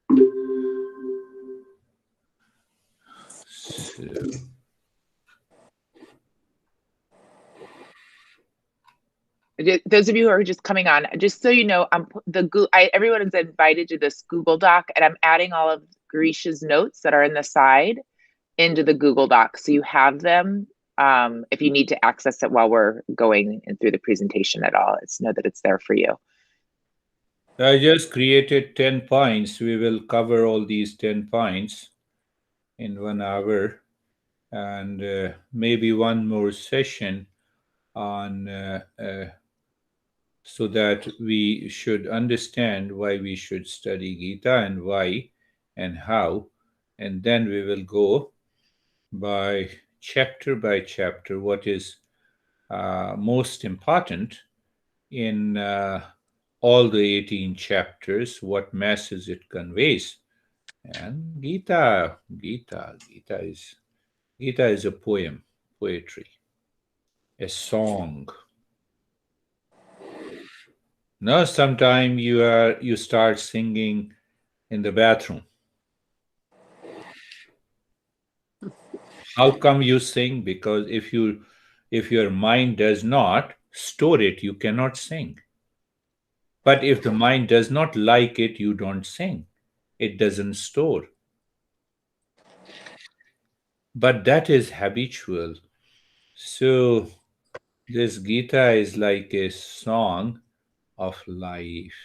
So, those of you who are just coming on, just so you know, everyone is invited to this Google Doc, and I'm adding all of Girish's notes that are in the side into the Google Doc, so you have them if you need to access it while we're going through the presentation at all. It's know that it's there for you. I just created 10 points. We will cover all these 10 points in 1 hour, and maybe one more session on so that we should understand why we should study Gita and why and how, and then we will go by chapter what is most important in all the 18 chapters, what message it conveys. And Gita is a poem, poetry, a song. Now, sometime you start singing in the bathroom. How come you sing? Because if your mind does not store it, you cannot sing. But if the mind does not like it, you don't sing. It doesn't store. But that is habitual. So this Gita is like a song of life,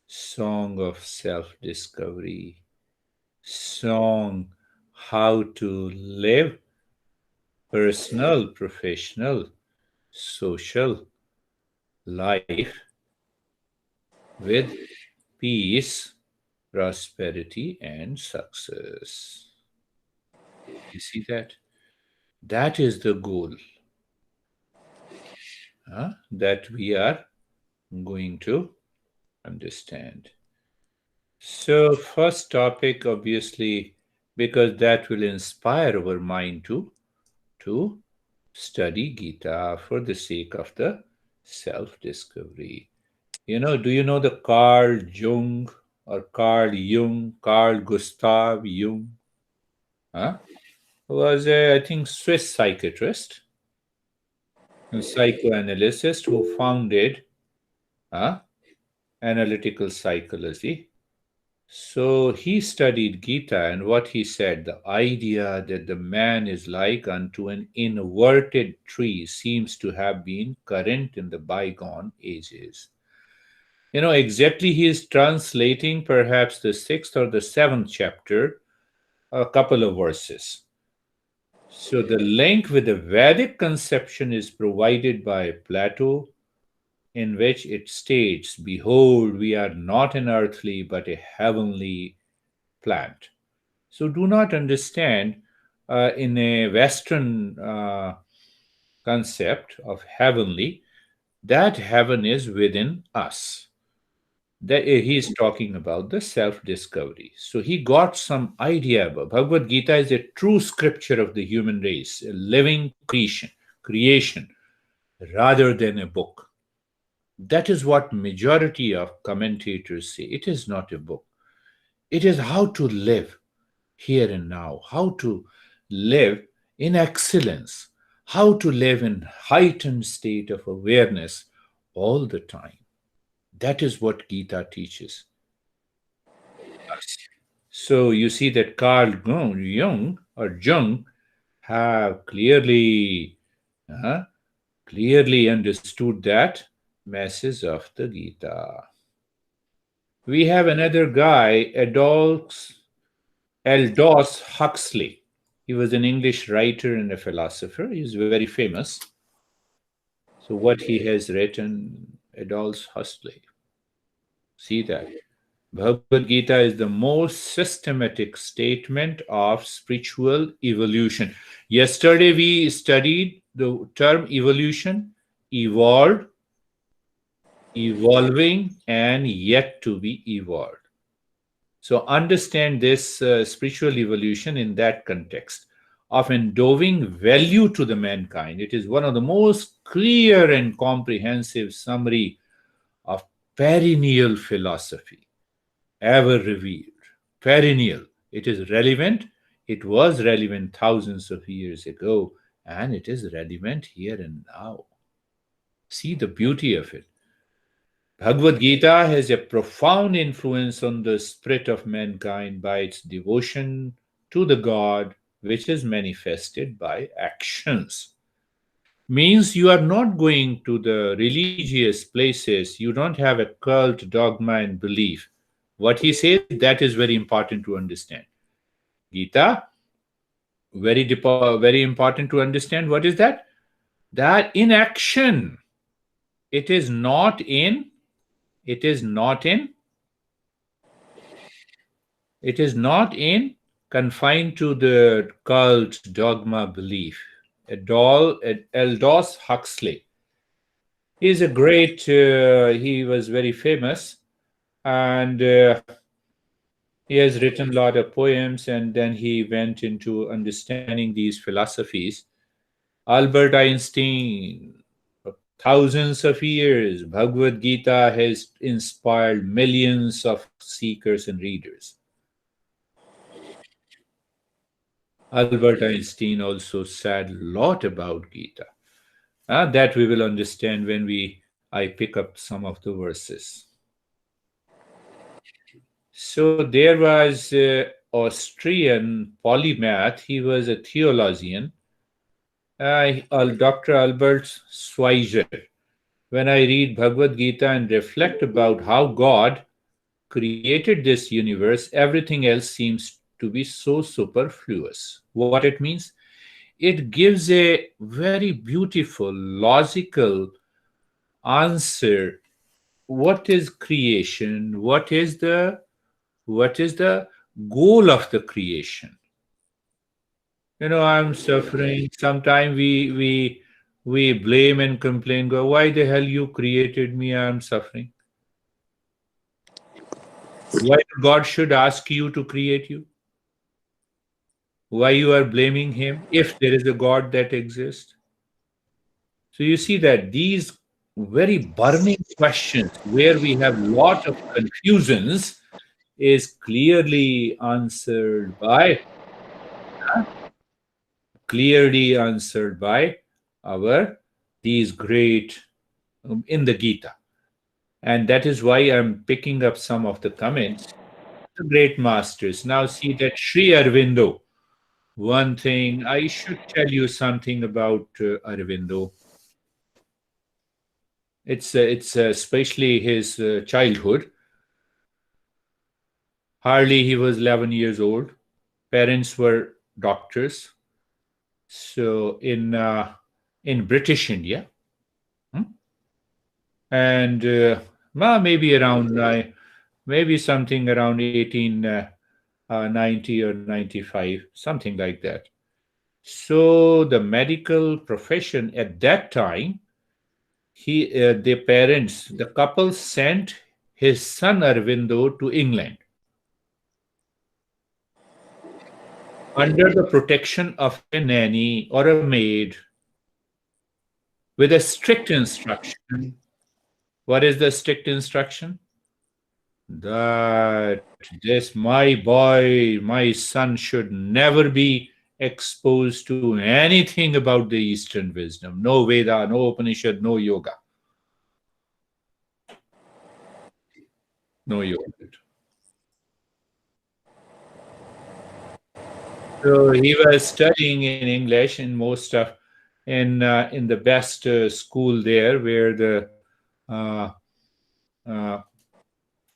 song of self-discovery, song how to live personal, professional, social life with peace, prosperity, and success. You see that? That is the goal that we are going to understand. So, first topic, obviously, because that will inspire our mind to study Gita for the sake of the self-discovery. Do you know the Carl Jung or Carl Jung, Carl Gustav Jung? Huh? Was a, I think, Swiss psychiatrist and psychoanalyst who founded analytical psychology. So he studied Gita, and what he said, the idea that the man is like unto an inverted tree seems to have been current in the bygone ages. Exactly, he is translating perhaps the sixth or the seventh chapter, a couple of verses. So the link with the Vedic conception is provided by Plato, in which it states, "Behold, we are not an earthly but a heavenly plant." So do not understand in a Western concept of heavenly that heaven is within us. That he is talking about the self-discovery. So he got some idea about Bhagavad Gita is a true scripture of the human race, a living creation, rather than a book. That is what majority of commentators say. It is not a book. It is how to live here and now, how to live in excellence, how to live in heightened state of awareness all the time. That is what Gita teaches us. So you see that Carl Jung or Jung have uh, clearly understood that message of the Gita. We have another guy, Aldous Huxley. He was an English writer and a philosopher. He's very famous. So what he has written, Aldous Huxley. See that. Bhagavad Gita is the most systematic statement of spiritual evolution. Yesterday we studied the term evolution, evolved, evolving, and yet to be evolved. So understand this spiritual evolution in that context of endowing value to the mankind. It is one of the most clear and comprehensive summary of perennial philosophy ever revealed. perennial. It is relevant. It was relevant thousands of years ago, and it is relevant here and now. See the beauty of it. Bhagavad Gita has a profound influence on the spirit of mankind by its devotion to the God, which is manifested by actions. Means you are not going to the religious places, you don't have a cult, dogma, and belief. What he says, that is very important to understand. Gita, very important to understand. What is that? That in action, it is not in, it is not in, it is not in confined to the cult, dogma, belief. Aldous Huxley is a great, he was very famous, and he has written a lot of poems, and then he went into understanding these philosophies. Albert Einstein, for thousands of years, Bhagavad Gita has inspired millions of seekers and readers. Albert Einstein also said a lot about Gita. That we will understand when I pick up some of the verses. So there was a Austrian polymath. He was a theologian, Dr. Albert Schweitzer. When I read Bhagavad Gita and reflect about how God created this universe, everything else seems to be so superfluous. What it means? It gives a very beautiful, logical answer. What is creation? What is the goal of the creation? I'm suffering. Sometimes we blame and complain. Go, why the hell you created me? I'm suffering. Why God should ask you to create you? Why you are blaming him if there is a God that exists? So you see that these very burning questions where we have lot of confusions is clearly answered by our these great in the Gita. And that is why I'm picking up some of the comments. The great masters. Now see that Sri Aurobindo. One thing I should tell you something about Aurobindo. It's especially his childhood. Hardly he was 11 years old. Parents were doctors. So in British India, hmm, and maybe around maybe something around 1890 or 95, something like that. So the medical profession at that time, the couple sent his son Arvindo to England under the protection of a nanny or a maid with a strict instruction. What is the strict instruction? That this my boy, my son should never be exposed to anything about the Eastern wisdom. No Veda, no Upanishad, no yoga. No yoga. So he was studying in English in most of in the best school there, where the uh, uh,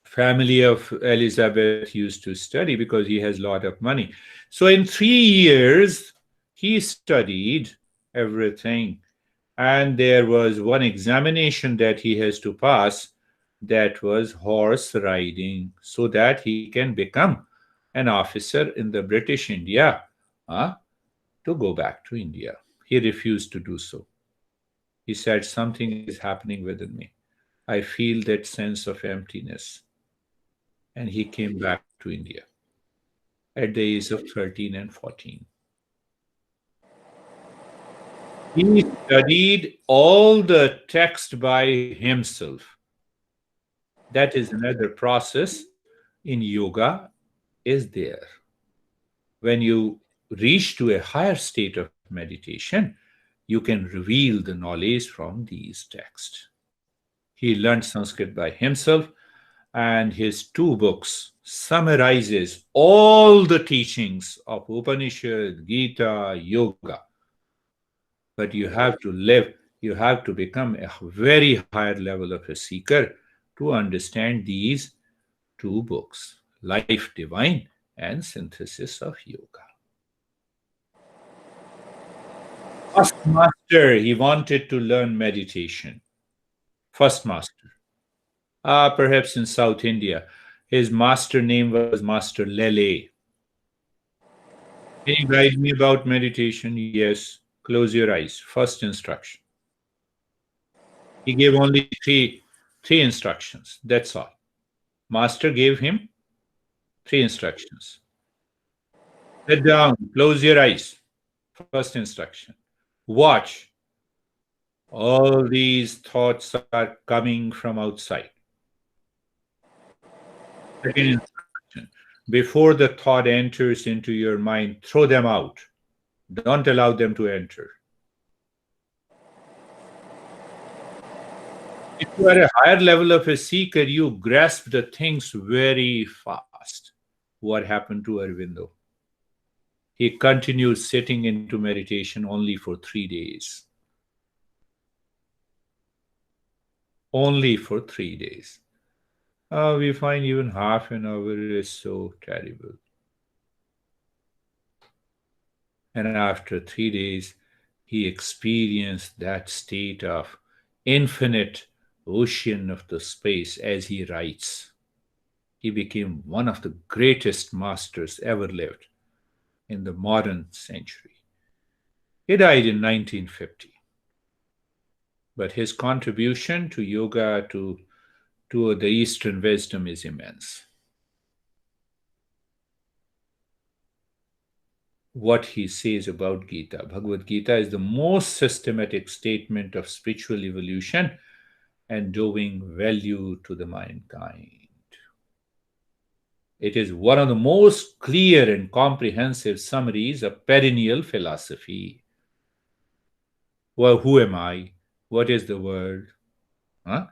family of Elizabeth used to study because he has a lot of money. So in 3 years, he studied everything. And there was one examination that he has to pass, that was horse riding, so that he can become an officer in the British India uh, to go back to India. He refused to do so. He said, something is happening within me. I feel that sense of emptiness. And he came back to India at the age of 13 and 14. He studied all the text by himself. That is another process in yoga. is there. When you reach to a higher state of meditation, you can reveal the knowledge from these texts. He learned Sanskrit by himself, and his two books summarizes all the teachings of Upanishad, Gita, Yoga. But you have to live, you have to become a very higher level of a seeker to understand these two books, Life Divine and Synthesis of Yoga. First master, he wanted to learn meditation. First master. Perhaps in South India. His master name was Master Lele. Can you guide me about meditation? Yes. Close your eyes. First instruction. He gave only three instructions. That's all. Master gave him three instructions. Sit down. Close your eyes. First instruction. Watch. All these thoughts are coming from outside. Second instruction. Before the thought enters into your mind, throw them out. Don't allow them to enter. If you are a higher level of a seeker, you grasp the things very fast. What happened to Arvindo? He continued sitting into meditation only for 3 days. Only for 3 days. We find even half an hour is so terrible. And after 3 days, he experienced that state of infinite ocean of the space, as he writes. He became one of the greatest masters ever lived in the modern century. He died in 1950. But his contribution to yoga, to the Eastern wisdom is immense. What he says about Gita. Bhagavad Gita is the most systematic statement of spiritual evolution and doing value to the mankind. It is one of the most clear and comprehensive summaries of perennial philosophy. Well, who am I? What is the world? Huh?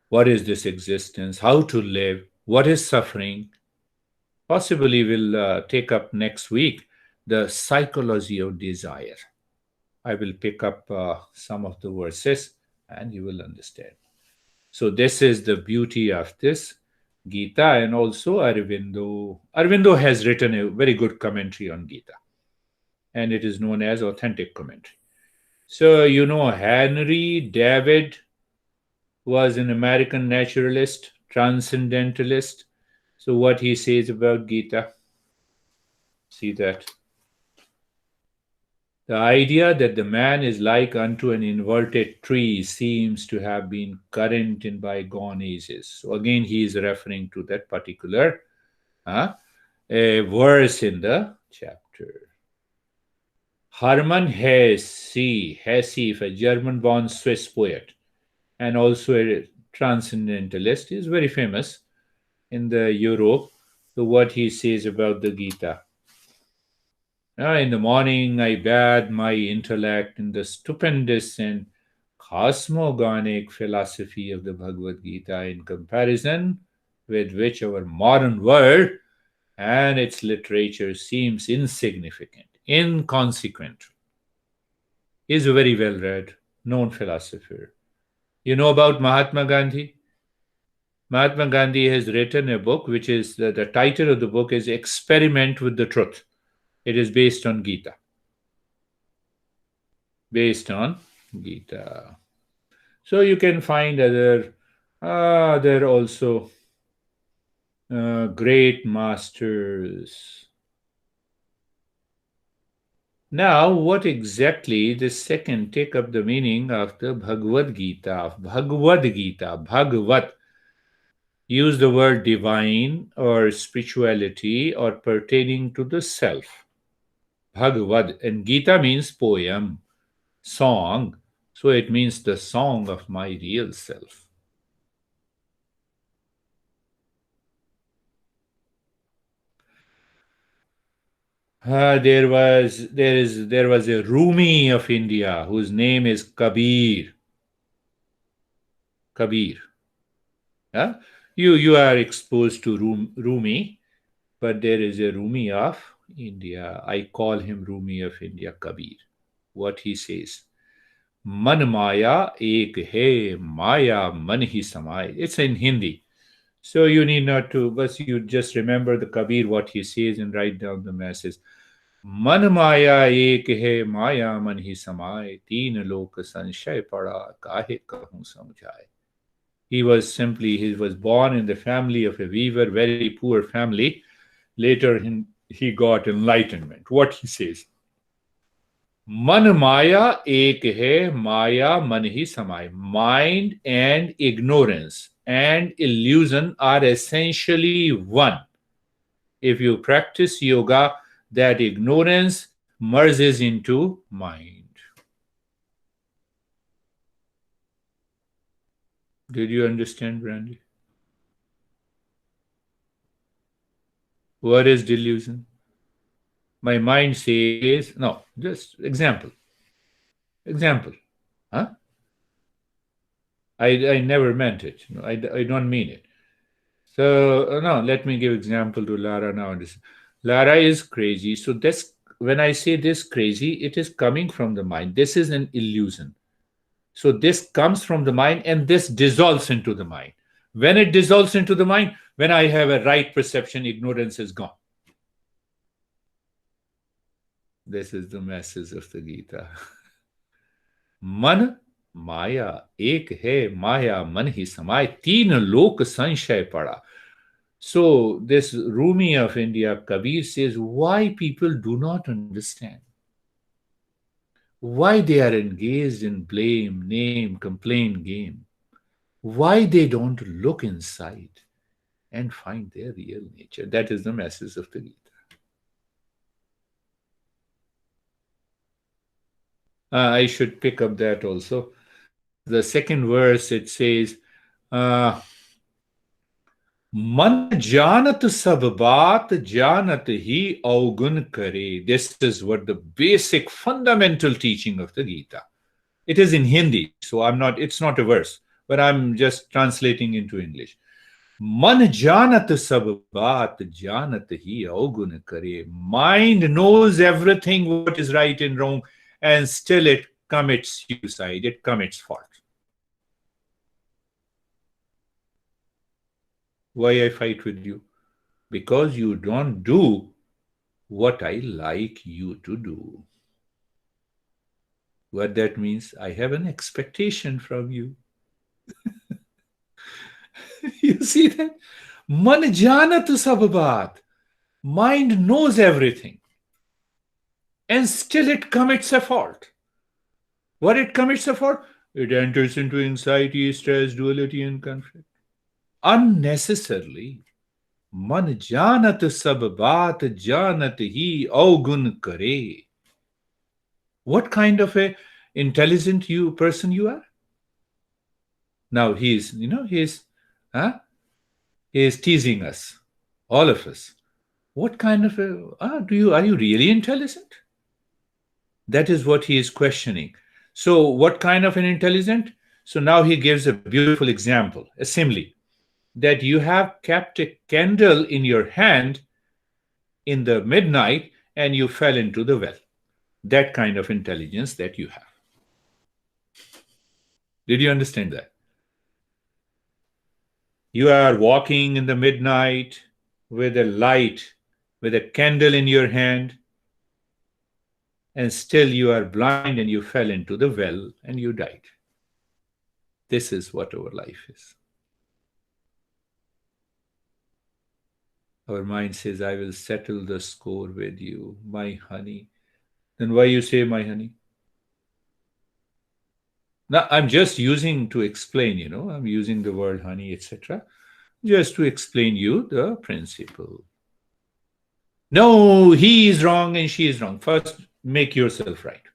What is this existence? How to live? What is suffering? Possibly we'll take up next week the psychology of desire. I will pick up some of the verses and you will understand. So, this is the beauty of this Gita, and also Arvindo. Arvindo has written a very good commentary on Gita, and it is known as authentic commentary. So, Henry David was an American naturalist, transcendentalist. So, what he says about Gita, see that. The idea that the man is like unto an inverted tree seems to have been current in bygone ages. So again, he is referring to that particular a verse in the chapter. Hermann Hesse, a German-born Swiss poet and also a transcendentalist, is very famous in the Europe. So what he says about the Gita. In the morning, I bathe my intellect in the stupendous and cosmogonic philosophy of the Bhagavad Gita, in comparison with which our modern world and its literature seems insignificant, inconsequential. He is a very well read, known philosopher. You know about Mahatma Gandhi? Mahatma Gandhi has written a book which is the title of the book is Experiment with the Truth. It is based on Gita. Based on Gita. So you can find other also great masters. Now, what exactly the second take up the meaning of the Bhagavad Gita? Bhagavad Gita, Bhagavat. Use the word divine or spirituality or pertaining to the self. Bhagavad, and Gita means poem, song. So it means the song of my real self. There was a Rumi of India whose name is Kabir. Kabir. Huh? You are exposed to Rumi, but there is a Rumi of India. I call him Rumi of India, Kabir. What he says: Man Maya ek hai, Maya man hi samay. It's in Hindi. So you need not to, but you just remember the Kabir, what he says, and write down the message. मन माया एक है माया मन ही समाए तीन लोक संशय पड़ा काहे कहूँ समझाए. He was born in the family of a weaver, very poor family. Later he got enlightenment. What he says: मन माया एक है माया मन ही समाए. Mind and ignorance and illusion are essentially one. If you practice yoga, that ignorance merges into mind. Did you understand, Brandy? What is delusion? My mind says, no, just example. Example. Huh? I never meant it. No, I don't mean it. So, no, let me give example to Lara now. Lara is crazy. So this, when I say this crazy, it is coming from the mind. This is an illusion. So this comes from the mind and this dissolves into the mind. When it dissolves into the mind, when I have a right perception, ignorance is gone. This is the message of the Gita. Man Maya ek hai, Maya man hi samay, teen lok sanshay pada. So this Rumi of India, Kabir, says why people do not understand, why they are engaged in blame, name, complain game, why they don't look inside and find their real nature. That is the message of the Gita. I should pick up that also. The second verse, it says, uh, Man janat sab baat janat hi awaken kare. This is what the basic fundamental teaching of the Gita. It is in Hindi, so it's not a verse, but I'm just translating into English. Man janat sab baat janat hi awaken kare. Mind knows everything what is right and wrong, and still it commits suicide, it commits fault. Why I fight with you? Because you don't do what I like you to do. What that means, I have an expectation from you. You see that? Man janat sab baat. Mind knows everything. And still it commits a fault. What it commits a fault? It enters into anxiety, stress, duality, and conflict. Unnecessarily. Man janat sab baat janat hi awaken kare. What kind of a intelligent person you are? Now huh? He is teasing us, all of us. What kind of are you really intelligent? That is what he is questioning. So, what kind of an intelligent? So now he gives a beautiful example, a simile, that you have kept a candle in your hand in the midnight and you fell into the well. That kind of intelligence that you have. Did you understand that? You are walking in the midnight with a light, with a candle in your hand, and still you are blind and you fell into the well and you died. This is what our life is. Our mind says, I will settle the score with you, my honey. Then why you say my honey? Now, I'm just using to explain, I'm using the word honey, etc., just to explain you the principle. No, he is wrong and she is wrong. First, make yourself right.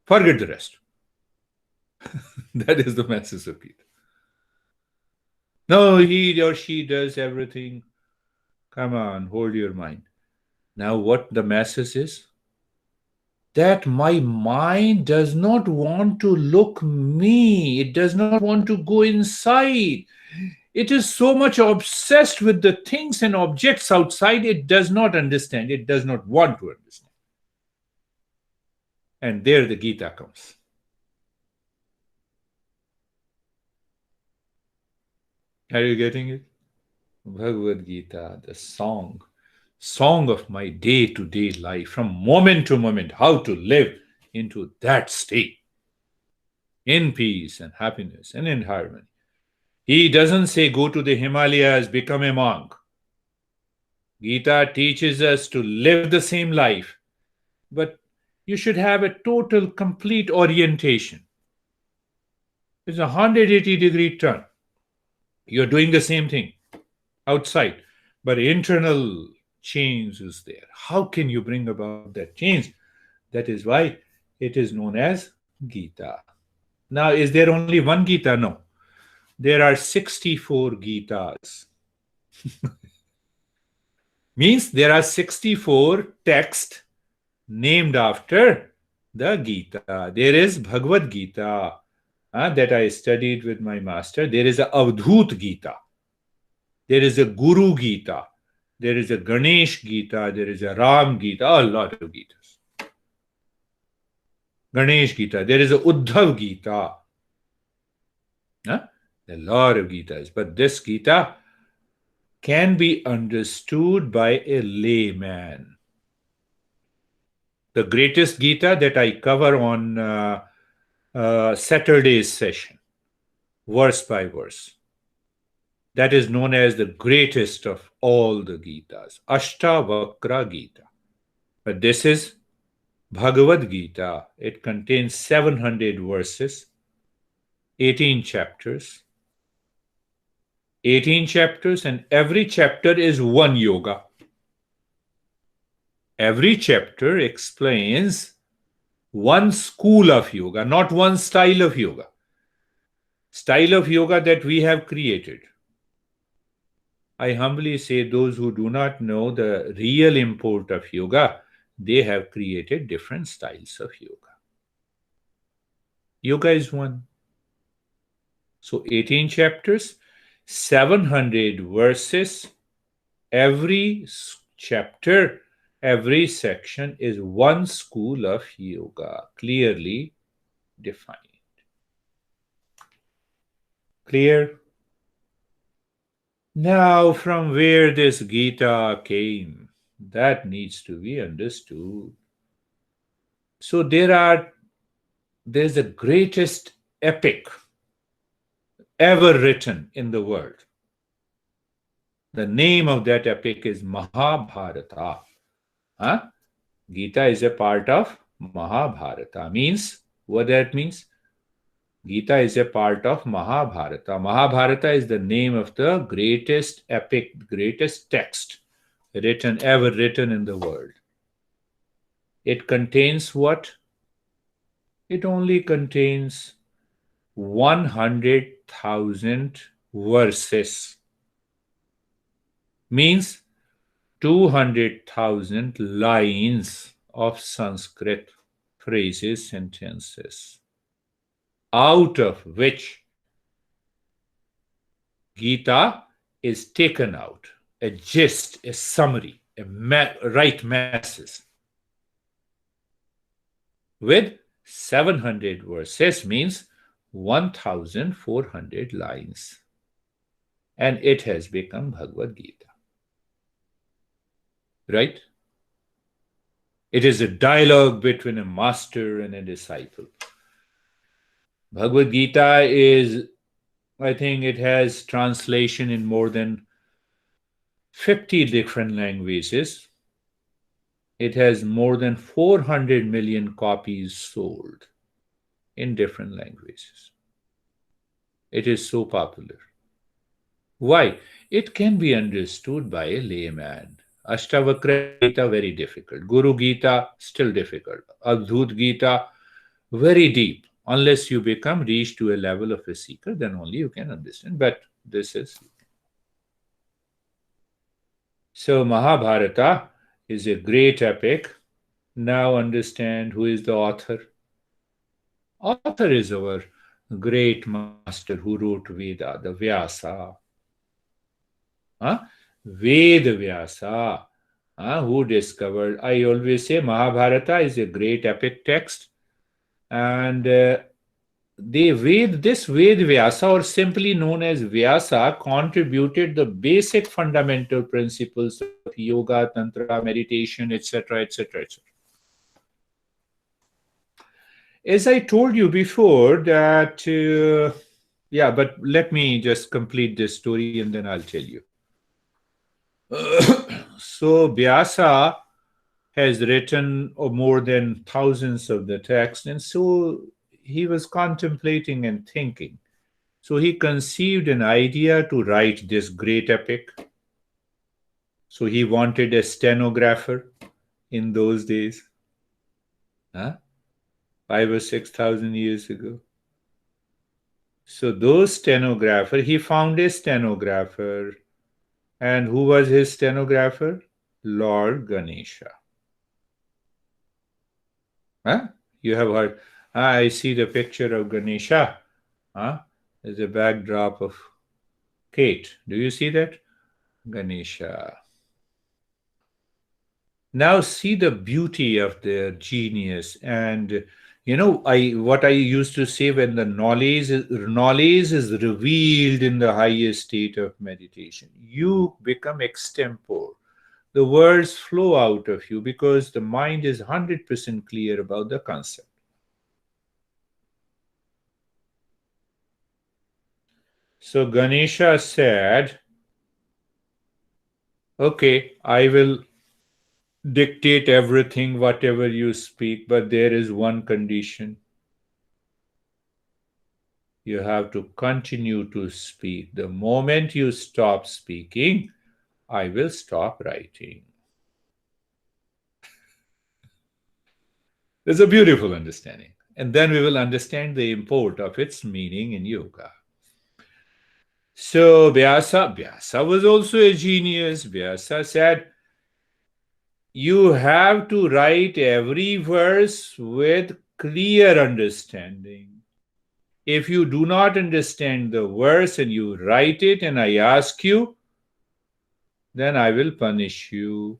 Forget the rest. That is the message of Gita. No, he or she does everything. Come on, hold your mind. Now, what the message is? That my mind does not want to look me, it does not want to go inside. It is so much obsessed with the things and objects outside, it does not understand, it does not want to understand. And there the Gita comes. Are you getting it? Bhagavad Gita, the song of my day to day life, from moment to moment, how to live into that state in peace and happiness and in harmony. He doesn't say go to the Himalayas, become a monk. Gita teaches us to live the same life, but you should have a total, complete orientation. It's a 180-degree turn. You're doing the same thing outside, but internal change is there. How can you bring about that change? That is why it is known as Gita. Now, is there only one Gita? No. There are 64 Gitas. Means there are 64 texts named after the Gita. There is Bhagavad Gita that I studied with my master. There is a Avdhut Gita. There is a Guru Gita. There is a Ganesh Gita. There is a Ram Gita. A lot of Gitas. Ganesh Gita. There is a Uddhav Gita. A lot of Gitas. But this Gita can be understood by a layman. The greatest Gita that I cover on Saturday's session, verse by verse. That is known as the greatest of all the Gitas, Ashtavakra Gita. But this is Bhagavad Gita. It contains 700 verses, 18 chapters. 18 chapters, and every chapter is one yoga. Every chapter explains one school of yoga, not one style of yoga. Style of yoga that we have created. I humbly say those who do not know the real import of yoga, they have created different styles of yoga. Yoga is one. So 18 chapters, 700 verses. Every chapter, every section is one school of yoga, clearly defined. Clear? Now, from where this Gita came, that needs to be understood. So there's the greatest epic ever written in the world. The name of that epic is Mahabharata. Gita is a part of Mahabharata. Means, what that means? Gita is a part of Mahabharata. Mahabharata is the name of the greatest epic, greatest text ever written in the world. It contains what? It only contains 100,000 verses. Means 200,000 lines of Sanskrit phrases, sentences, out of which Gita is taken out, a gist, a summary, a right masses. With 700 verses means 1,400 lines. And it has become Bhagavad Gita. Right? It is a dialogue between a master and a disciple. Bhagavad Gita is, I think it has translation in more than 50 different languages. It has more than 400 million copies sold in different languages. It is so popular. Why? It can be understood by a layman. Ashtavakra Gita, very difficult. Guru Gita, still difficult. Adhut Gita, very deep. Unless you reach to a level of a seeker, then only you can understand. But this is. So Mahabharata is a great epic. Now understand who is the author. Author is our great master who wrote Veda, the Vyasa. Huh? Ved Vyasa. Who discovered? I always say Mahabharata is a great epic text, and this Ved Vyasa, or simply known as Vyasa, contributed the basic fundamental principles of yoga, tantra, meditation, etc., etc., etc. As I told you before, that yeah, but let me just complete this story and then I'll tell you. So Vyasa has written more than thousands of the texts, and so he was contemplating and thinking. So he conceived an idea to write this great epic. So he wanted a stenographer in those days, huh? 5 or 6 thousand years ago. So those stenographer, he found a stenographer. And who was his stenographer? Lord Ganesha. Huh? You have heard. I see the picture of Ganesha. Huh? There's a backdrop of Kate. Do you see that? Ganesha. Now see the beauty of their genius. And I what I used to say, when the knowledge is revealed in the highest state of meditation, you become extempore. The words flow out of you because the mind is 100% clear about the concept. So Ganesha said, okay, I will dictate everything, whatever you speak, but there is one condition. You have to continue to speak. The moment you stop speaking, I will stop writing. There's a beautiful understanding. And then we will understand the import of its meaning in yoga. So Vyasa was also a genius. Vyasa said, you have to write every verse with clear understanding. If you do not understand the verse and you write it and I ask you, then I will punish you.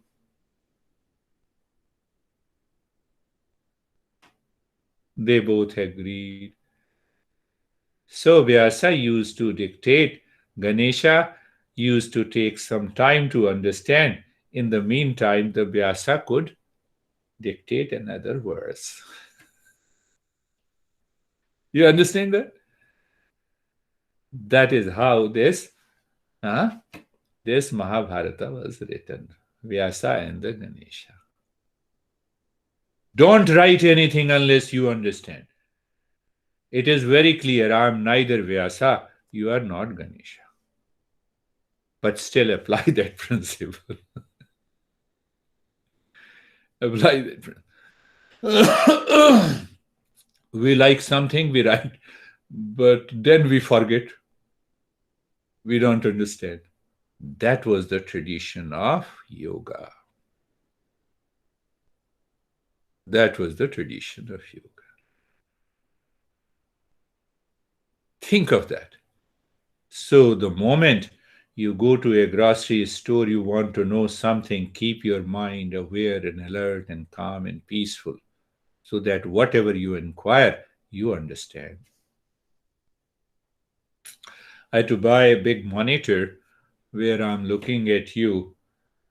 They both agreed. So Vyasa used to dictate. Ganesha used to take some time to understand. In the meantime, the Vyasa could dictate another verse. You understand that? That is how uh, this Mahabharata was written. Vyasa and the Ganesha. Don't write anything unless you understand. It is very clear, I am neither Vyasa, you are not Ganesha. But still apply that principle. Apply that principle. We like something, we write, but then we forget. We don't understand. That was the tradition of yoga. That was the tradition of yoga. Think of that. So, the moment you go to a grocery store, you want to know something, keep your mind aware and alert and calm and peaceful so that whatever you inquire, you understand. I had to buy a big monitor where I'm looking at you.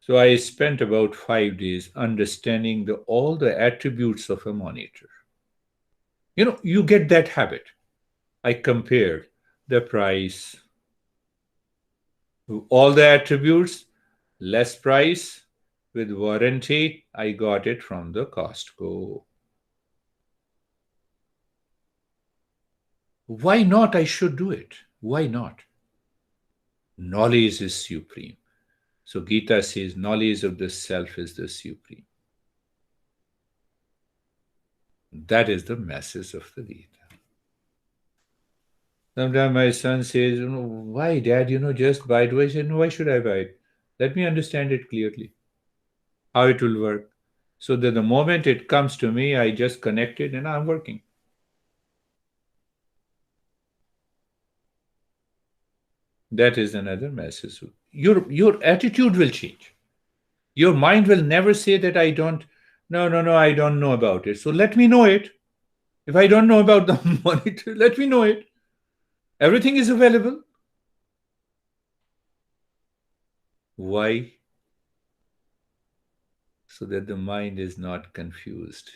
So I spent about 5 days understanding all the attributes of a monitor. You get that habit. I compared the price, all the attributes, less price, with warranty. I got it from the Costco. Why not? I should do it. Why not? Knowledge is supreme. So Gita says knowledge of the self is the supreme. That is the message of the Gita. Sometimes my son says, why, Dad, just buy it. I say, no, why should I buy it? Let me understand it clearly. how it will work. So that the moment it comes to me, I just connect it and I'm working. That is another message. Your attitude will change. Your mind will never say that I don't, no, no, no, I don't know about it. So let me know it. If I don't know about the monitor, let me know it. Everything is available. Why? So that the mind is not confused.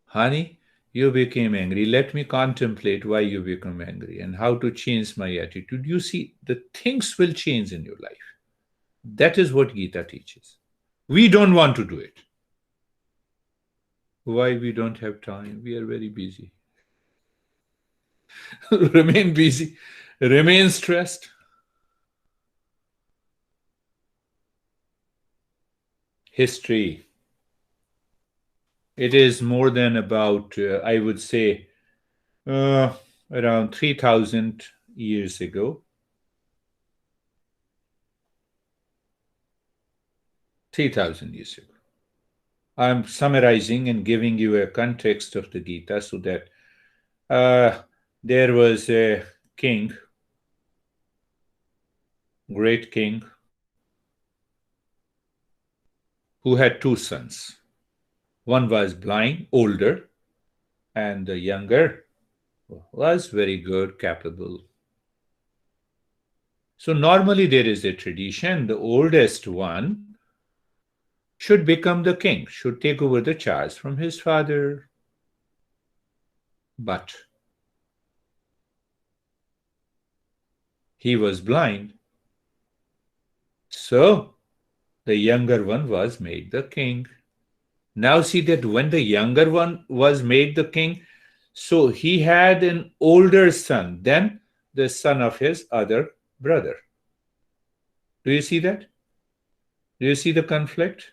Honey, you became angry. Let me contemplate why you become angry and how to change my attitude. You see, the things will change in your life. That is what Gita teaches. We don't want to do it. Why we don't have time? We are very busy. Remain busy. Remain stressed. History. It is more than about, I would say, uh, around 3,000 years ago. 3,000 years ago. I'm summarizing and giving you a context of the Gita so that uh, there was a king, great king, who had two sons. One was blind, older, and the younger was very good, capable. So normally there is a tradition the oldest one should become the king, should take over the charge from his father. But he was blind, so the younger one was made the king. Now see that when the younger one was made the king, so he had an older son than the son of his other brother. Do you see that? Do you see the conflict?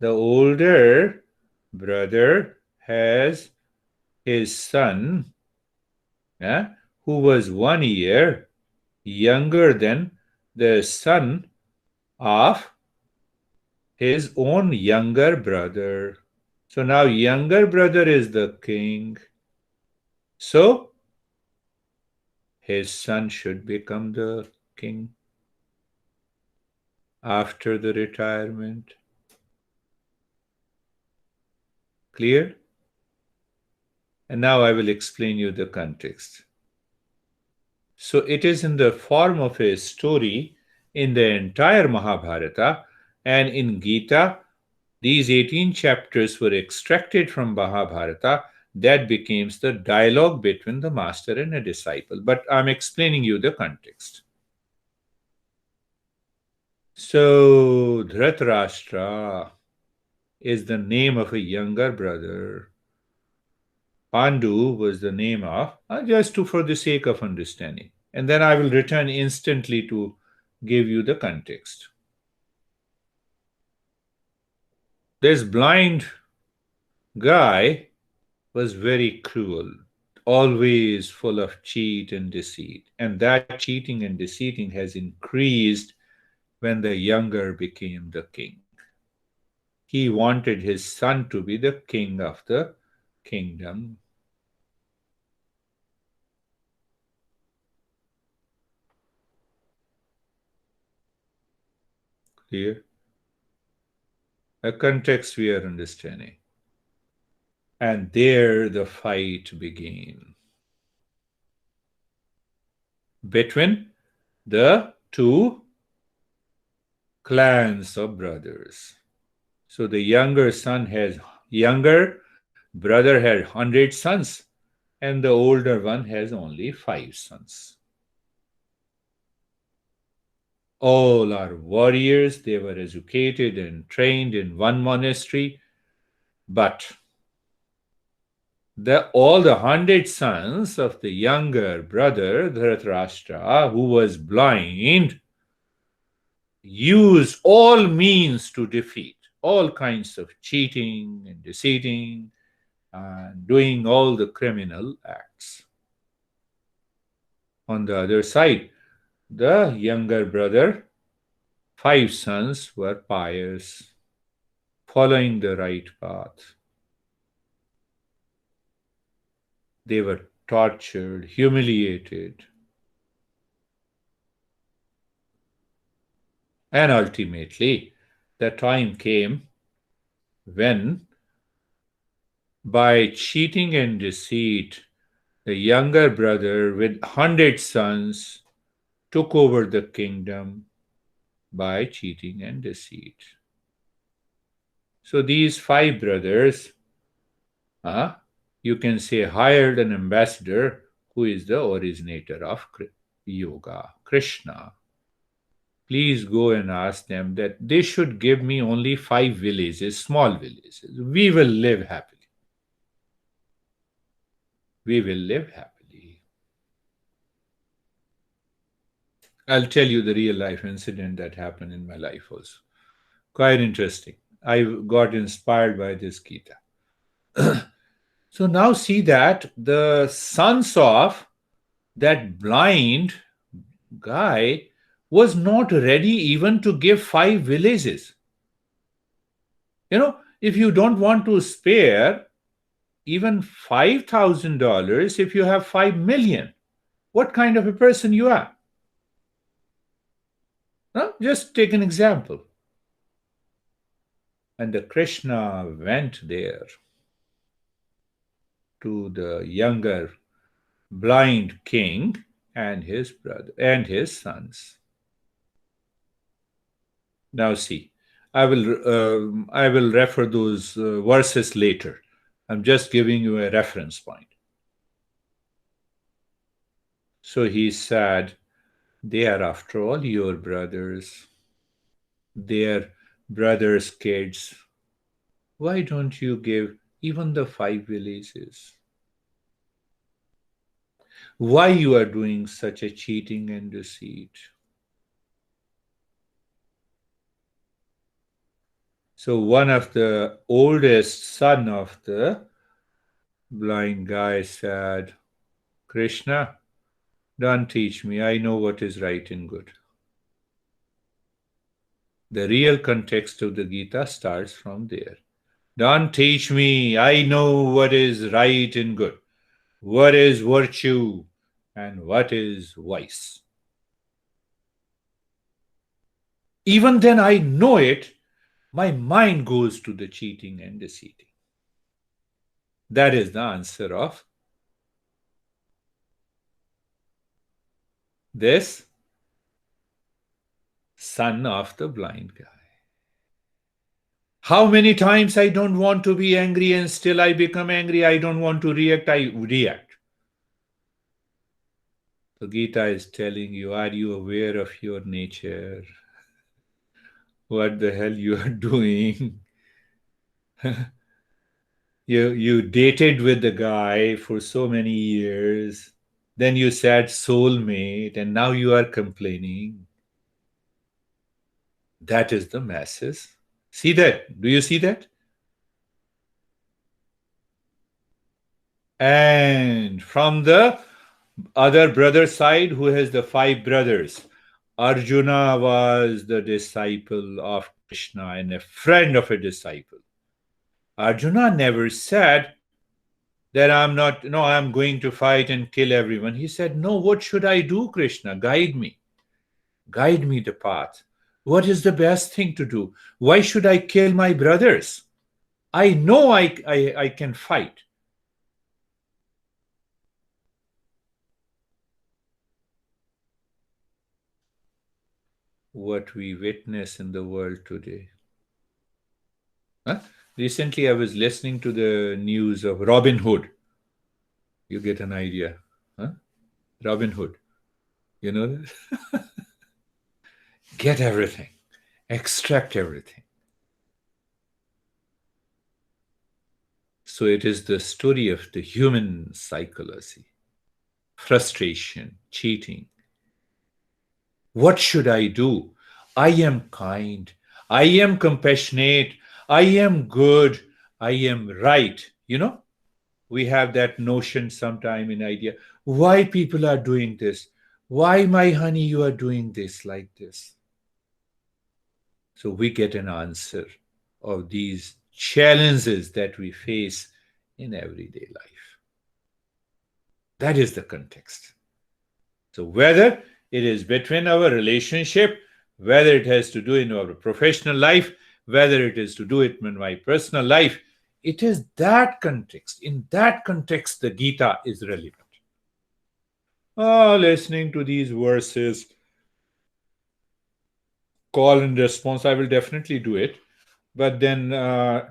The older brother has his son, yeah, who was 1 year younger than the son of his own younger brother. So now younger brother is the king. So his son should become the king after the retirement. Clear? And now I will explain you the context. So it is in the form of a story in the entire Mahabharata, and in Gita, these 18 chapters were extracted from Mahabharata. That becomes the dialogue between the master and a disciple. But I'm explaining you the context. So Dhritarashtra is the name of a younger brother. Pandu was the name of, just to for the sake of understanding. And then I will return instantly to give you the context. This blind guy was very cruel, always full of cheat and deceit. And that cheating and deceiving has increased when the younger became the king. He wanted his son to be the king of the kingdom. Clear? A context we are understanding. And there the fight began between the two clans of brothers. So the younger brother had 100 sons, and the older one has only 5 sons. All are warriors. They were educated and trained in one monastery, but all the 100 sons of the younger brother Dhritarashtra, who was blind, used all means to defeat, all kinds of cheating and deceiving and doing all the criminal acts. On the other side, the younger brother, 5 sons were pious, following the right path. They were tortured, humiliated, and ultimately, the time came when, by cheating and deceit, the younger brother, with 100 sons, took over the kingdom by cheating and deceit. So these 5 brothers, uh, you can say, hired an ambassador who is the originator of yoga, Krishna. Please go and ask them that they should give me only 5 villages, small villages. We will live happily. We will live happily. I'll tell you the real life incident that happened in my life also. Quite interesting. I got inspired by this Gita. So now see that the sons of that blind guy was not ready even to give 5 villages. If you don't want to spare even $5,000, if you have 5 million, what kind of a person you are? Just take an example. And the Krishna went there to the younger blind king and his brother and his sons. Now see, I will refer those verses later. I'm just giving you a reference point. So he said, they are after all your brothers. They are brothers' kids. Why don't you give even the 5 villages? Why you are doing such a cheating and deceit? So one of the oldest son of the blind guy said, Krishna, don't teach me. I know what is right and good. The real context of the Gita starts from there. Don't teach me. I know what is right and good, what is virtue, and what is vice. Even then, I know it, my mind goes to the cheating and deceiving. That is the answer of this son of the blind guy. How many times I don't want to be angry and still I become angry. I don't want to react, I react. So Gita is telling you, are you aware of your nature? What the hell you are doing? You dated with the guy for so many years. Then you said soulmate, and now you are complaining. That is the masses. See that? Do you see that? And from the other brother side, who has the 5 brothers, Arjuna was the disciple of Krishna and a friend of a disciple. Arjuna never said that I'm going to fight and kill everyone. He said, no, what should I do, Krishna? Guide me. Guide me the path. What is the best thing to do? Why should I kill my brothers? I know I can fight. What we witness in the world today. Huh? Recently, I was listening to the news of Robin Hood. You get an idea. Huh? Robin Hood. You know that? Get everything. Extract everything. So it is the story of the human psychology. Frustration, cheating. What should I do? I am kind. I am compassionate. I am good. I am right. We have that notion sometime in idea. Why people are doing this? Why, my honey, you are doing this like this? So we get an answer of these challenges that we face in everyday life. That is the context. So whether it is between our relationship, whether it has to do in our professional life, whether it is to do it in my personal life, it is that context. In that context, the Gita is relevant. Listening to these verses, call and response, I will definitely do it. But then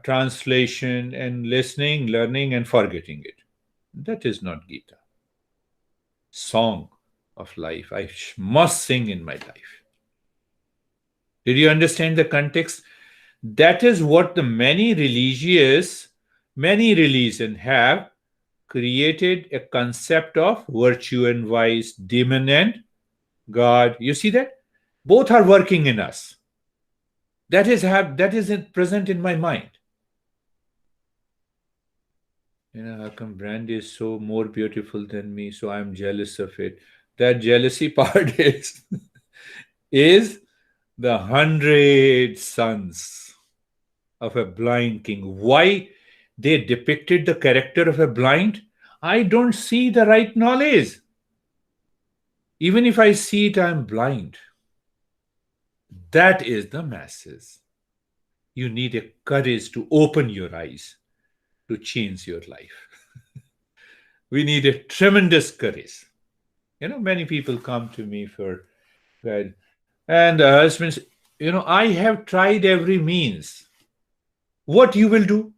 translation and listening, learning, and forgetting it. That is not Gita. Song of life. I must sing in my life. Did you understand the context? That is what the many religions have created a concept of virtue and vice, demon and God. You see that? Both are working in us. That is present in my mind. How come Brandy is so more beautiful than me, so I'm jealous of it? That jealousy part is the 100 sons of a blind king. Why they depicted the character of a blind? I don't see the right knowledge. Even if I see it, I'm blind. That is the masses. You need a courage to open your eyes to change your life. We need a tremendous courage. Many people come to me for guide, and the husbands, I have tried every means. What you will do?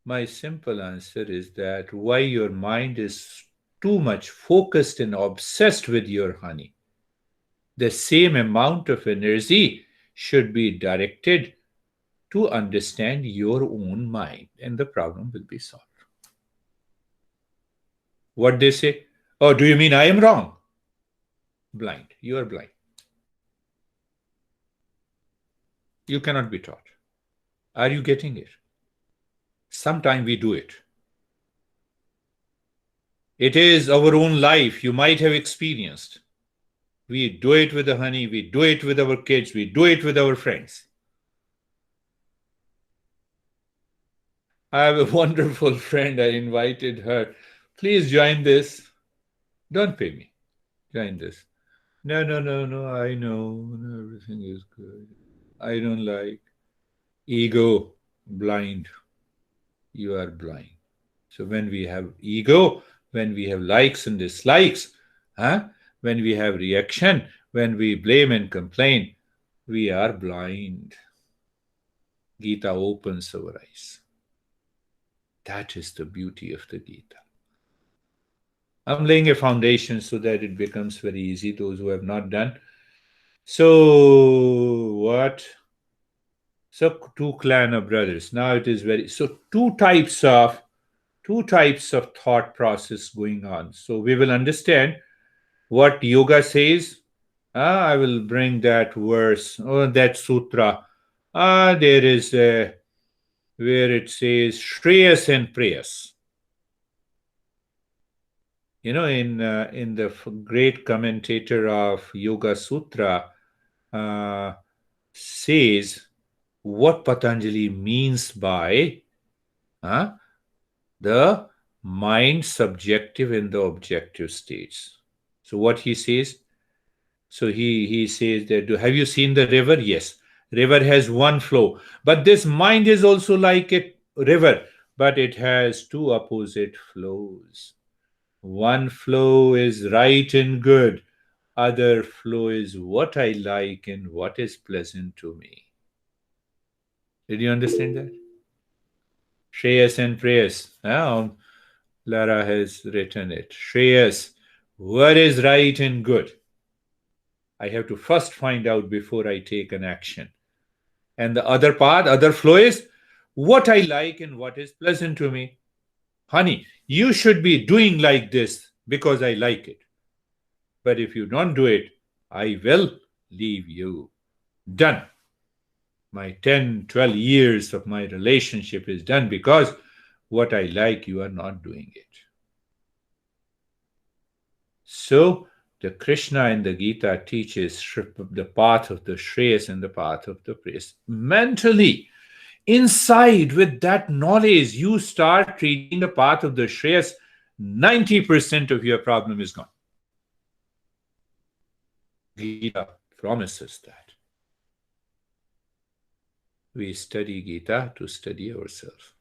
My simple answer is that why your mind is too much focused and obsessed with your honey. The same amount of energy should be directed to understand your own mind, and the problem will be solved. What they say? Oh, do you mean I am wrong? Blind. You are blind. You cannot be taught. Are you getting it? Sometime we do it. It is our own life you might have experienced. We do it with the honey, we do it with our kids, we do it with our friends. I have a wonderful friend. I invited her. Please join this. Don't pay me. Join this. No, no, no, no. I know. Everything is good. I don't like ego. Blind. You are blind. So when we have ego, when we have likes and dislikes, when we have reaction, when we blame and complain, we are blind. Gita opens our eyes. That is the beauty of the Gita. I'm laying a foundation so that it becomes very easy, those who have not done. So, what? So, two clan of brothers. Now it is very, so two types of thought process going on. So we will understand what yoga says. I will bring that verse or that sutra. There is where it says Shreyas and Preyas. In the great commentator of Yoga Sutra uh, says what Patanjali means by uh, the mind subjective and the objective states. So what he says, so he says that have you seen the river? Yes, river has one flow, but this mind is also like a river, but it has two opposite flows. One flow is right and good, other flow is what I like and what is pleasant to me. Did you understand that? Shreyas and Preyas. Lara has written it. Shreyas, what is right and good? I have to first find out before I take an action. And the other part, other flow is what I like and what is pleasant to me. Honey, you should be doing like this because I like it. But if you don't do it, I will leave you. Done. My 10, 12 years of my relationship is done because what I like, you are not doing it. So the Krishna in the Gita teaches the path of the Shreyas and the path of the praise. Mentally, inside, with that knowledge, you start treating the path of the Shreyas, 90% of your problem is gone. Gita promises that. We study Gita to study ourselves.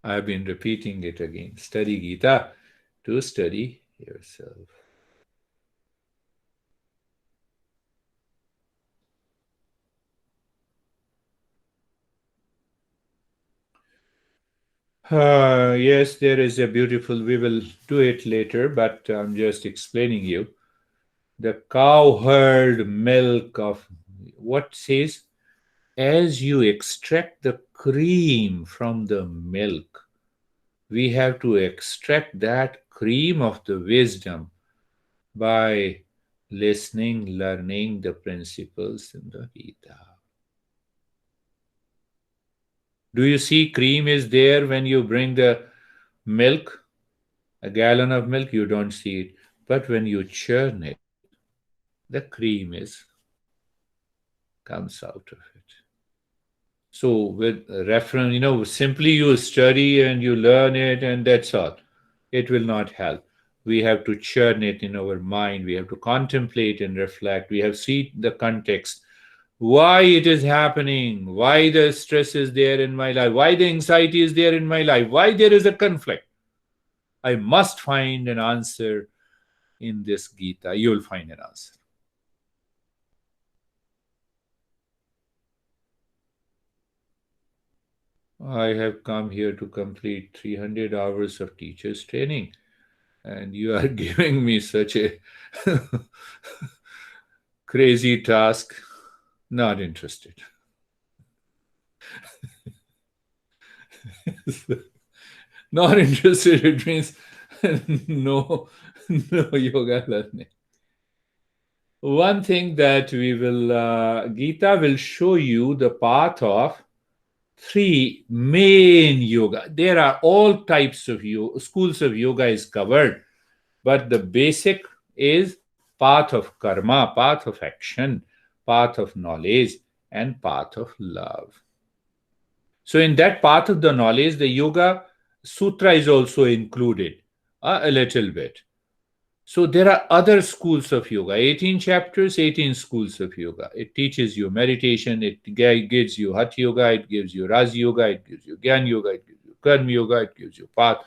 I have been repeating it again. Study Gita to study yourself. Yes, there is a beautiful, we will do it later, but I'm just explaining you. The cow herd milk of what says, as you extract the cream from the milk, we have to extract that cream of the wisdom by listening, learning the principles in the Gita. Do you see cream is there when you bring the milk, a gallon of milk? You don't see it. But when you churn it, the cream is comes out of it. So with reference, simply you study and you learn it and that's all. It will not help. We have to churn it in our mind. We have to contemplate and reflect. We have seen the context, why it is happening, why the stress is there in my life, why the anxiety is there in my life, why there is a conflict. I must find an answer in this Gita. You will find an answer. I have come here to complete 300 hours of teacher's training, and you are giving me such a crazy task. Not interested. Not interested, it means no, no yoga learning. One thing that we will, Gita will show you the path of three main yoga. There are all types of schools of yoga is covered, but the basic is path of karma, path of action, path of knowledge, and path of love. So in that path of the knowledge, the yoga sutra is also included a little bit. So there are other schools of yoga, 18 chapters, 18 schools of yoga. It teaches you meditation, it gives you Hatha yoga, it gives you Raj yoga, it gives you Gyan yoga, it gives you Karma yoga, it gives you path,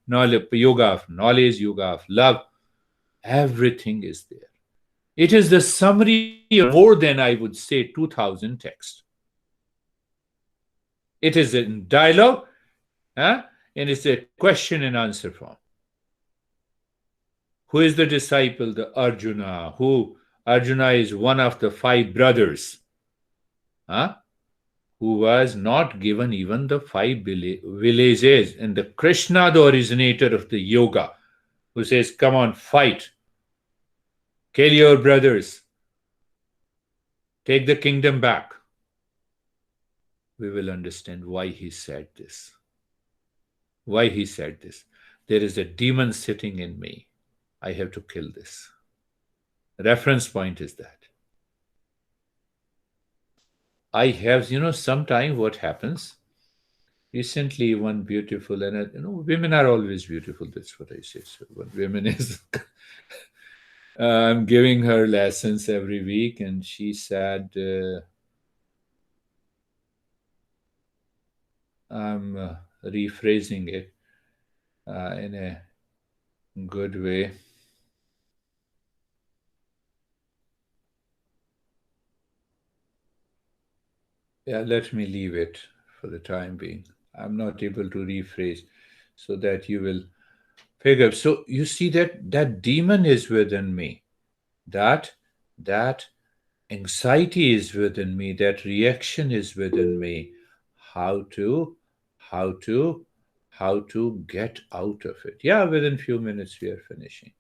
knowledge, yoga of knowledge, yoga of love. Everything is there. It is the summary of more than, I would say, 2000 texts. It is in dialogue, and it's a question and answer form. Who is the disciple? The Arjuna. Arjuna is one of the five brothers, who was not given even the five villages. And the Krishna, the originator of the yoga, who says, come on, fight. Kill your brothers. Take the kingdom back. We will understand why he said this. Why he said this. There is a demon sitting in me. I have to kill this. Reference point is that. I have, sometimes what happens, recently one beautiful, and women are always beautiful, that's what I say. So when women is, I'm giving her lessons every week, and she said, I'm rephrasing it in a good way. Yeah, let me leave it for the time being. I'm not able to rephrase so that you will pick up. So you see that demon is within me. That anxiety is within me. That reaction is within me. How to how to how to get out of it. Yeah, within few minutes we are finishing.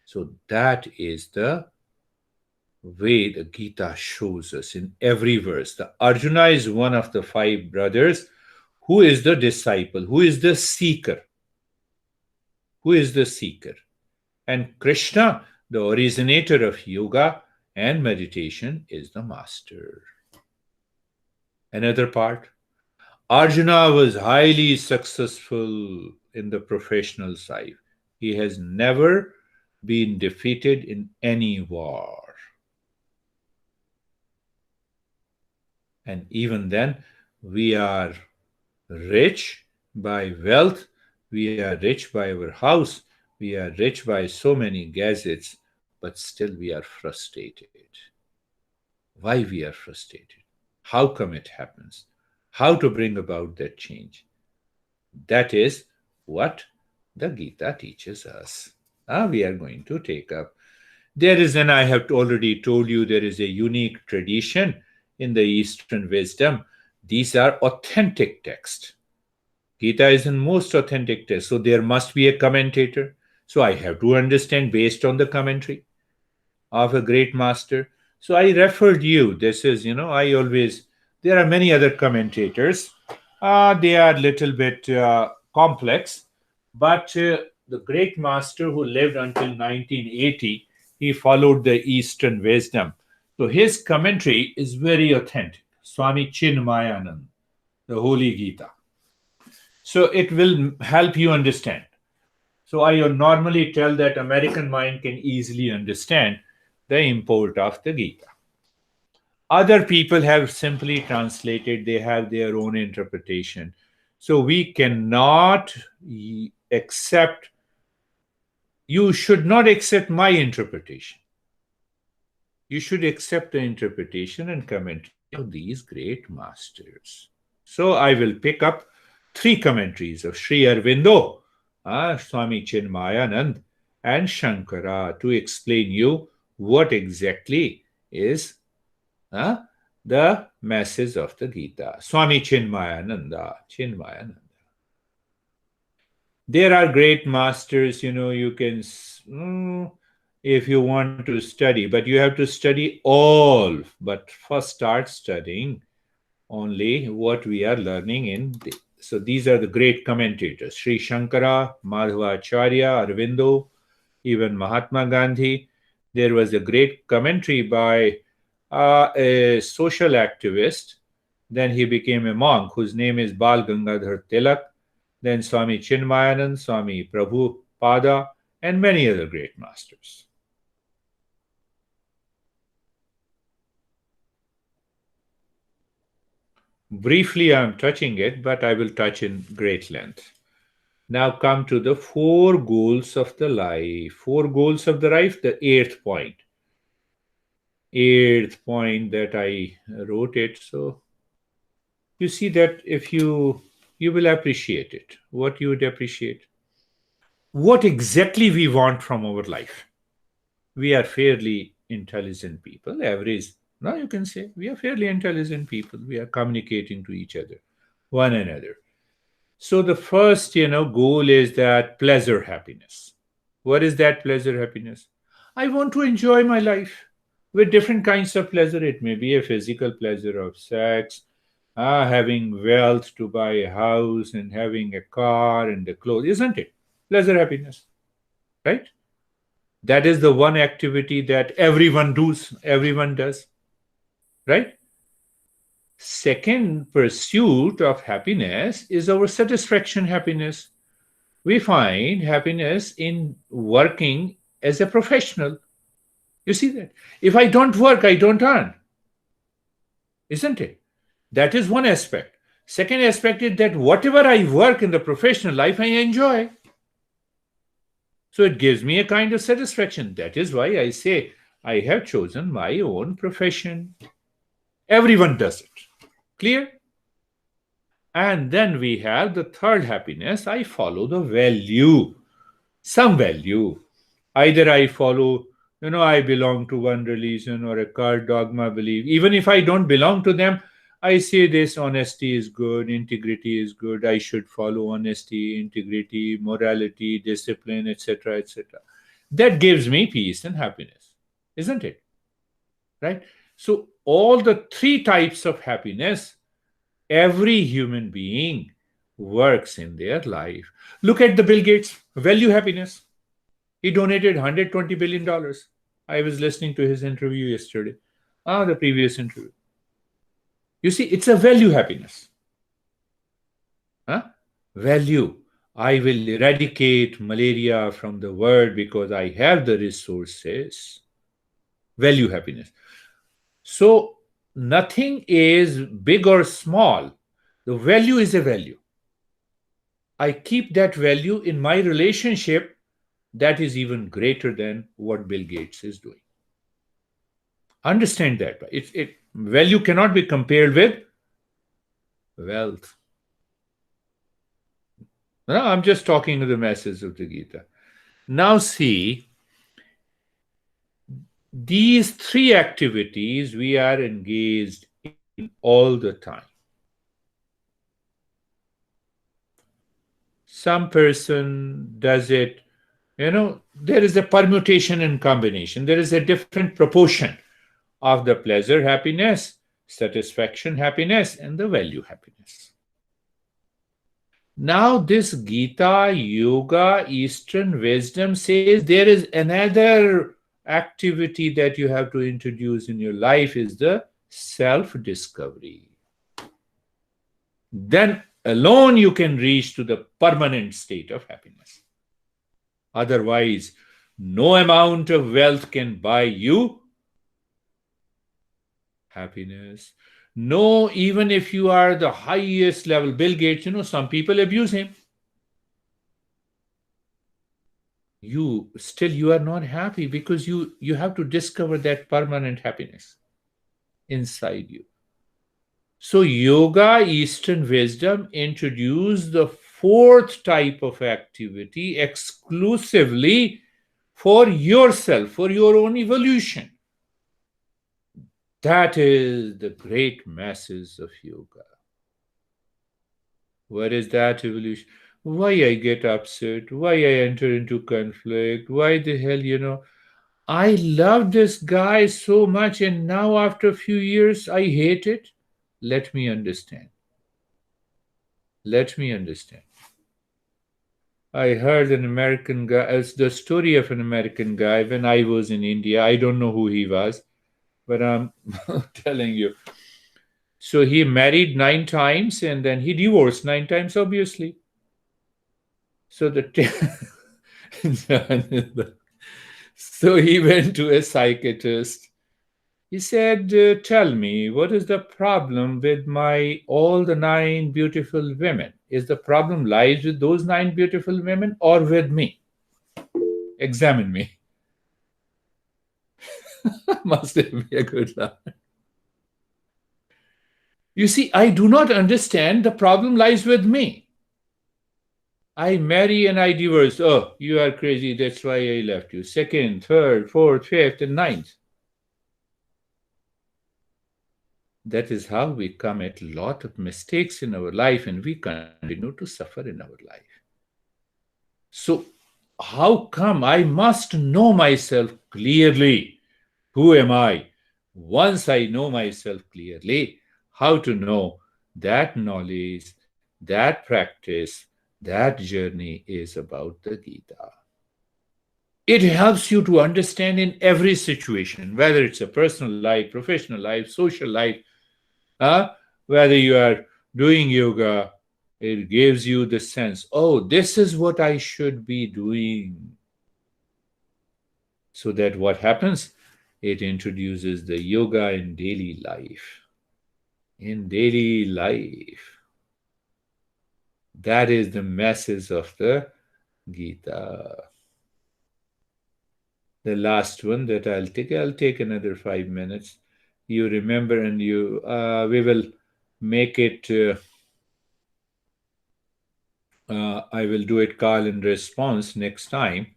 So that is the way the Gita shows us in every verse. The Arjuna is one of the five brothers. Who is the disciple? Who is the seeker? who is the seeker, and Krishna, the originator of yoga and meditation, is the master. Another part, Arjuna was highly successful in the professional side. He has never been defeated in any war. And even then, we are rich by wealth, we are rich by our house, we are rich by so many gadgets, but still we are frustrated. Why we are frustrated? How come it happens? How to bring about that change? That is what the Gita teaches us. We are going to take up. There is, and I have already told you, there is a unique tradition in the Eastern wisdom. These are authentic texts. Gita is in most authentic text, so there must be a commentator. So I have to understand based on the commentary of a great master. So I referred you. This is, I always, there are many other commentators. They are a little bit complex, but the great master who lived until 1980, he followed the Eastern wisdom. So his commentary is very authentic. Swami Chinmayanand, the Holy Gita. So it will help you understand. So I normally tell that American mind can easily understand the import of the Gita. Other people have simply translated, they have their own interpretation. So we cannot accept, you should not accept my interpretation. You should accept the interpretation and commentary of these great masters. So I will pick up three commentaries of Sri Aurobindo, Swami Chinmayanand, and Shankara to explain you what exactly is the message of the Gita. Swami Chinmayananda. There are great masters, you can, if you want to study, but you have to study all. But first start studying only what we are learning in. So these are the great commentators: Sri Shankara, Madhvacharya, Aurobindo, even Mahatma Gandhi. There was a great commentary by a social activist. Then he became a monk whose name is Bal Gangadhar Tilak. Then Swami Chinmayanand, Swami Prabhupada, and many other great masters. Briefly, I am touching it, but I will touch in great length. Now come to the four goals of the life. Four goals of the life, the eighth point. Eighth point that I wrote it. So you see that if you will appreciate it. What you would appreciate? What exactly we want from our life. We are fairly intelligent people, average. Now you can say we are fairly intelligent people. We are communicating to each other, one another. So the first, goal is that pleasure happiness. What is that pleasure happiness? I want to enjoy my life with different kinds of pleasure. It may be a physical pleasure of sex, having wealth to buy a house and having a car and a clothes, isn't it? Pleasure happiness, right? That is the one activity that everyone does, right? Second pursuit of happiness is our satisfaction happiness. We find happiness in working as a professional. You see that? If I don't work, I don't earn, isn't it? That is one aspect. Second aspect is that whatever I work in the professional life, I enjoy. So it gives me a kind of satisfaction. That is why I say I have chosen my own profession. Everyone does it. Clear? And then we have the third happiness. I follow the value, some value. Either I follow, I belong to one religion or a cult dogma belief. Even if I don't belong to them, I say this: honesty is good, integrity is good. I should follow honesty, integrity, morality, discipline, etc., etc. That gives me peace and happiness, isn't it? Right? So, all the three types of happiness, every human being works in their life. Look at the Bill Gates, value happiness. He donated $120 billion. I was listening to his interview yesterday. The previous interview. You see, it's a value happiness. Huh? Value. I will eradicate malaria from the world because I have the resources. Value happiness. So nothing is big or small. The value is a value. I keep that value in my relationship that is even greater than what Bill Gates is doing. Understand that. Value cannot be compared with wealth. No, I'm just talking to the masses of the Gita. Now see, these three activities we are engaged in all the time. Some person does it, there is a permutation and combination. There is a different proportion of the pleasure happiness, satisfaction happiness, and the value happiness. Now, this Gita, Yoga, Eastern wisdom says there is another activity that you have to introduce in your life is the self-discovery. Then alone you can reach to the permanent state of happiness. Otherwise, no amount of wealth can buy you happiness. No, even if you are the highest level, Bill Gates, some people abuse him. You are not happy because you have to discover that permanent happiness inside you. So yoga, Eastern wisdom introduced the fourth type of activity exclusively for yourself, for your own evolution. That is the great masses of yoga. What is that evolution? Why I get upset? Why I enter into conflict? Why the hell, I love this guy so much, and now after a few years, I hate it. Let me understand. Let me understand. I heard an American guy, it's the story of an American guy when I was in India. I don't know who he was, but I'm telling you. So he married 9 times and then he divorced 9 times, obviously. So so he went to a psychiatrist. He said, "Tell me, what is the problem with my all the 9 beautiful women? Is the problem lies with those 9 beautiful women or with me? Examine me." Must be a good laugh. You see, I do not understand. The problem lies with me. I marry and I divorce. Oh, you are crazy. That's why I left you. Second, third, fourth, fifth, and ninth. That is how we commit a lot of mistakes in our life and we continue to suffer in our life. So, how come I must know myself clearly? Who am I? Once I know myself clearly, how to know that knowledge, that practice, that journey is about the Gita. It helps you to understand in every situation, whether it's a personal life, professional life, social life, whether you are doing yoga, it gives you the sense, oh, this is what I should be doing. So that what happens? It introduces the yoga in daily life. In daily life. That is the message of the Gita. The last one that I'll take another 5 minutes. You remember, and we will make it. I will do it call and response next time.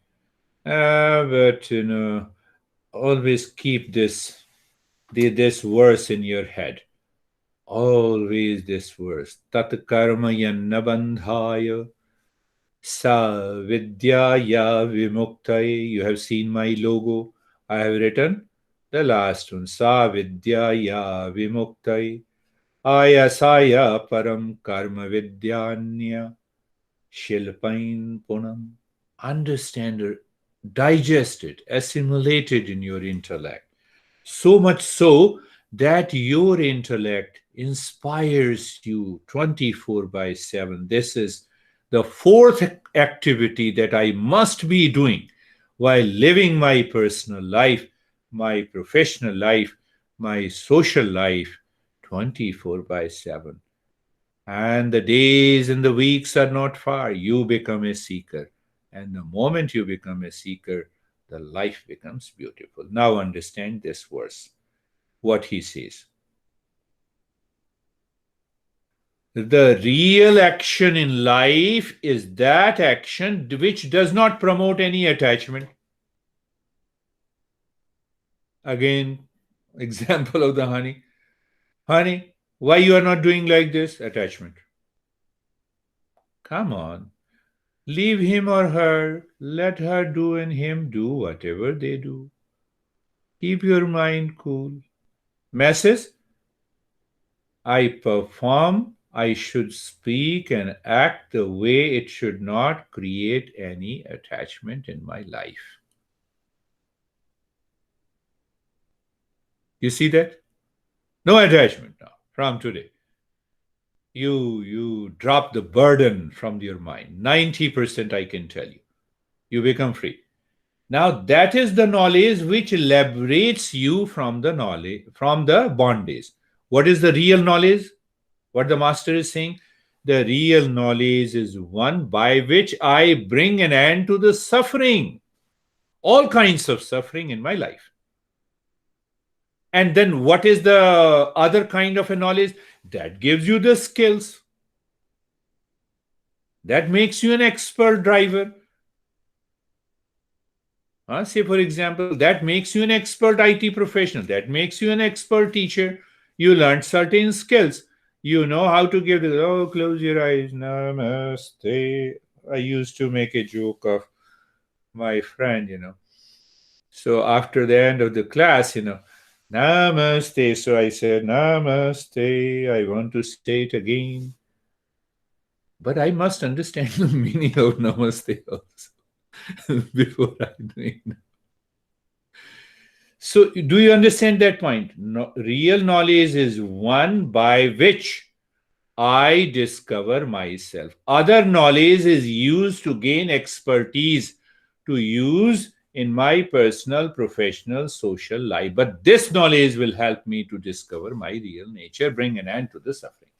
But always keep this verse in your head. Always this verse. Tat karma yanna bandhaya sa vidyaya vimuktai. You have seen my logo. I have written the last one. Sa vidyaya vimuktai. Ayasaya param karma vidyanya shilpain punam. Understand or digest it, assimilate it in your intellect. So much so that your intellect inspires you 24 by 7. This is the fourth activity that I must be doing while living my personal life, my professional life, my social life 24 by 7. And the days and the weeks are not far. You become a seeker. And the moment you become a seeker, the life becomes beautiful. Now understand this verse, what he says. The real action in life is that action which does not promote any attachment. Again, example of the honey. Honey, why you are not doing like this? Attachment. Come on. Leave him or her. Let her do and him do whatever they do. Keep your mind cool. Message: I perform, I should speak and act the way it should not create any attachment in my life. You see that? No attachment now from today. You drop the burden from your mind. 90% I can tell you. You become free. Now that is the knowledge which liberates you from the knowledge, from the bondage. What is the real knowledge? What the master is saying? The real knowledge is one by which I bring an end to the suffering, all kinds of suffering in my life. And then what is the other kind of a knowledge? That gives you the skills. That makes you an expert driver. Say, for example, that makes you an expert IT professional. That makes you an expert teacher. You learned certain skills. You know how to give the, oh, close your eyes, namaste. I used to make a joke of my friend. So after the end of the class, namaste. So I said, namaste. I want to say it again. But I must understand the meaning of namaste also before I do it. So, do you understand that point? No, real knowledge is one by which I discover myself. Other knowledge is used to gain expertise to use in my personal, professional, social life. But this knowledge will help me to discover my real nature, bring an end to the suffering.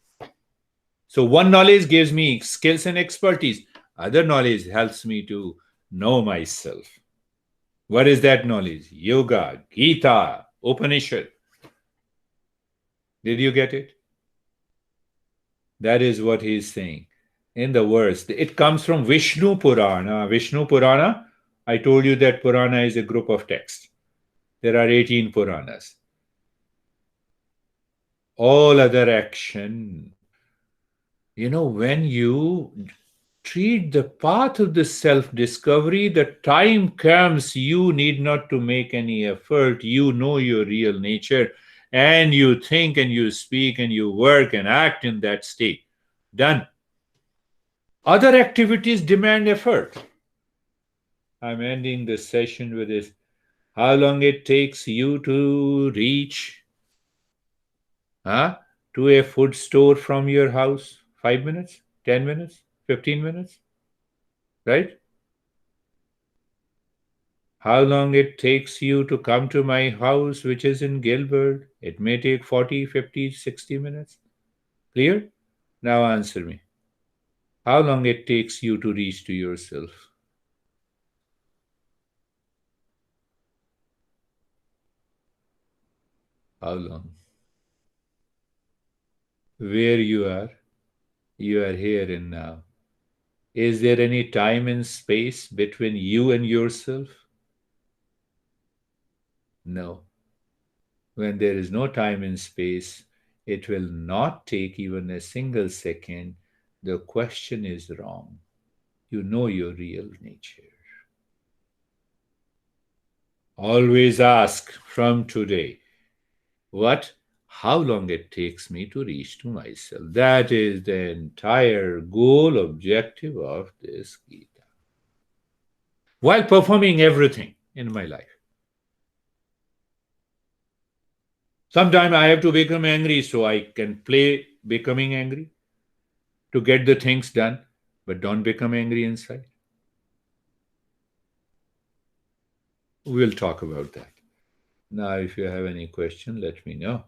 So, one knowledge gives me skills and expertise, other knowledge helps me to know myself. What is that knowledge? Yoga, Gita, Upanishad. Did you get it? That is what he is saying in the verse. It comes from Vishnu Purana. Vishnu Purana, I told you that Purana is a group of texts. There are 18 Puranas. All other action, when you treat the path of the self discovery, the time comes you need not to make any effort. You know your real nature and you think and you speak and you work and act in that state. Done. Other activities demand effort. I'm ending this session with this. How long it takes you to reach huh, to a food store from your house? 5 minutes? 10 minutes? 15 minutes? Right? How long it takes you to come to my house, which is in Gilbert? It may take 40, 50, 60 minutes. Clear? Now answer me. How long it takes you to reach to yourself? How long? Where you are here and now. Is there any time and space between you and yourself? No. When there is no time and space, it will not take even a single second. The question is wrong. You know your real nature. Always ask from today, what? how long it takes me to reach to myself. That is the entire goal, objective of this Gita. While performing everything in my life. Sometimes I have to become angry so I can play becoming angry to get the things done, but don't become angry inside. We'll talk about that. Now, if you have any question, let me know.